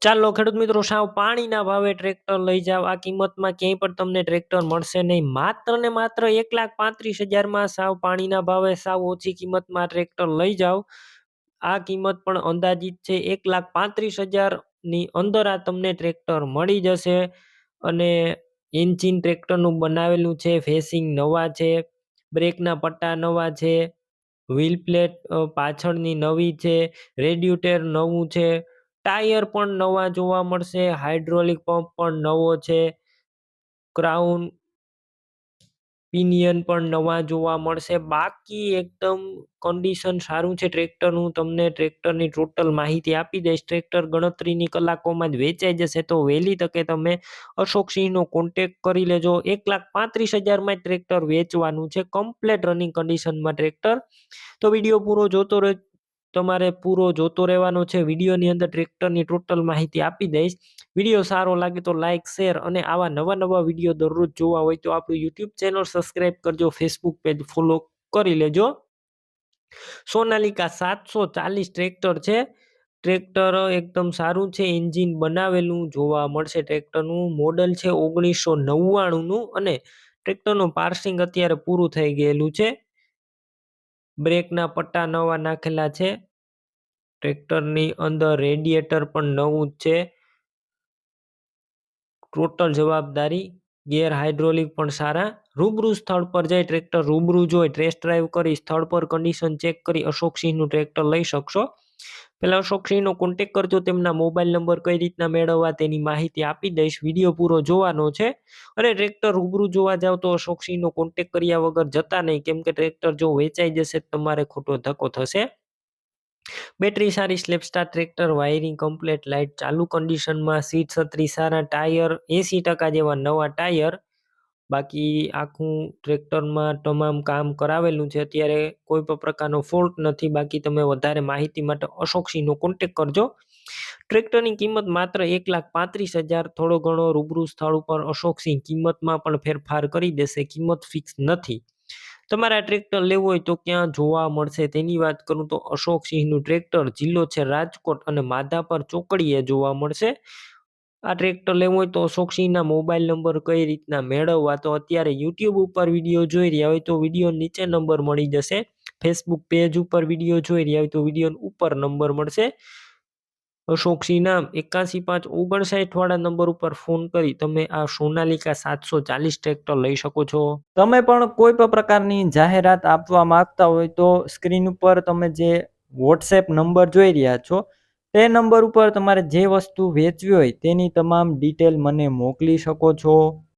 ચાલો ખેડૂત મિત્રો, સાવ પાણીના ભાવે ટ્રેક્ટર લઈ જાવ. આ કિંમતમાં ક્યાંય પણ તમને ટ્રેક્ટર મળશે નહીં. માત્ર ને માત્ર 1,35,000 સાવ પાણીના ભાવે સાવ ઓછી કિંમતમાં ટ્રેક્ટર લઈ જાવ. આ કિંમત પણ અંદાજિત છે. 1,35,000 ની અંદર આ તમને ટ્રેક્ટર મળી જશે. અને એન્જિન ટ્રેક્ટરનું બનાવેલું છે, ફેસિંગ નવા છે, બ્રેકના પટ્ટા નવા છે, વ્હીલ પ્લેટ પાછળની નવી છે, રેડિએટર નવું છે, ટાયર પણ નવા જોવા મળશે, હાઇડ્રોલિક પંપ પણ નવો છે, ક્રાઉન પિનિયન પણ નવા જોવા મળશે. બાકી એકદમ કન્ડિશન સારું છે ટ્રેક્ટરનું. તમને ટ્રેક્ટરની ટોટલ માહિતી આપી દઈશ. ટ્રેક્ટર ગણતરીની કલાકોમાં જ વેચાઈ જશે, તો વહેલી તકે તમે અશોકસિંહનો કોન્ટેક્ટ કરી લેજો. 1,35,000 ટ્રેક્ટર વેચવાનું છે, કમ્પ્લેટ રનિંગ કન્ડિશનમાં ટ્રેક્ટર. તો વિડીયો પૂરો જોતો રહે, તમારે પૂરો જોતો રહેવાનો છે. વિડીયોની અંદર ટ્રેક્ટરની ટોટલ માહિતી આપી દઈશ. વિડીયો સારો લાગે તો લાઇક, શેર અને આવા નવા વિડીયો દરરોજ જોવા હોય તો આપણું યુટ્યુબ ચેનલ સબસ્ક્રાઇબ કરજો, ફેસબુક પેજ ફોલો કરી લેજો. સોનાલિકા 740 ટ્રેક્ટર છે. ટ્રેક્ટર એકદમ સારું છે, એન્જિન બનાવેલું જોવા મળશે. ટ્રેક્ટરનું મોડલ છે 1999 અને ટ્રેક્ટરનું પાર્સિંગ અત્યારે પૂરું થઈ ગયેલું છે. બ્રેકના પટ્ટા નવા નાખેલા છે. ટ્રેક્ટરની અંદર રેડિએટર પણ નવું જ છે. ટોટલ જવાબદારી, ગેર હાઇડ્રોલિક પણ સારા. રૂબરૂ સ્થળ પર જઈ ટ્રેક્ટર રૂબરૂ જોઈ ટેસ્ટ ડ્રાઈવ કરી સ્થળ પર કન્ડિશન ચેક કરી અશોકસિંહનું ટ્રેક્ટર લઈ શકશો. પહેલા અશોકસિંહનો કોન્ટેક્ટ કરજો. તેમના મોબાઈલ નંબર કઈ રીતના મેળવવા તેની માહિતી આપી દઈશ. વિડીયો પૂરો જોવાનો છે. અને ટ્રેક્ટર રૂબરૂ જોવા જાવ તો અશોકસિંહનો કોન્ટેક્ટ કર્યા વગર જતા નહીં, કેમ કે ટ્રેક્ટર જો વેચાઈ જશે તમારે ખોટો ધક્કો થશે. બેટરી સારી, સ્લેપસ્ટાર ટ્રેક્ટર, વાયરિંગ કમ્પ્લેટ, લાઇટ ચાલુ કન્ડિશનમાં, સીટ છત્રી સારા, ટાયર 80% જેવા નવા ટાયર. બાકી આખું ટ્રેક્ટરમાં તમામ કામ કરાવેલું છે. અત્યારે કોઈ પણ પ્રકારનો ફોલ્ટ નથી. બાકી તમે વધારે માહિતી માટે અશોકસિંહનો કોન્ટેક્ટ કરજો. ટ્રેક્ટરની કિંમત માત્ર 1,35,000. થોડો ઘણો રૂબરૂ સ્થળ ઉપર અશોકસિંહ કિંમતમાં પણ ફેરફાર કરી દેશે. કિંમત ફિક્સ નથી. તમારે આ ટ્રેક્ટર લેવું હોય તો ક્યાં જોવા મળશે તેની વાત કરું તો અશોકસિંહનું ટ્રેક્ટર જિલ્લો છે રાજકોટ અને માધાપર ચોકડીએ જોવા મળશે. આ ટ્રેક્ટર લેવું હોય તો અશોકસિંહના મોબાઈલ નંબર કઈ રીતના મેળવવા, તો અત્યારે યુટ્યુબ ઉપર વિડીયો જોઈ રહ્યા હોય તો વિડીયો નીચે નંબર મળી જશે. ફેસબુક પેજ ઉપર વિડીયો જોઈ રહ્યા હોય તો વિડીયો ઉપર નંબર મળશે. અશોકસિંહના 81,559 વાળા નંબર ઉપર ફોન કરી તમે આ સોનાલિકા 740 ટ્રેક્ટર લઈ શકો છો. તમે પણ કોઈ પણ પ્રકારની જાહેરાત આપવા માંગતા હોય તો સ્ક્રીન ઉપર તમે જે વોટ્સએપ નંબર જોઈ રહ્યા છો તે નંબર ઉપર તમારે જે વસ્તુ વેચવી હોય તેની તમામ ડિટેલ મને મોકલી શકો છો.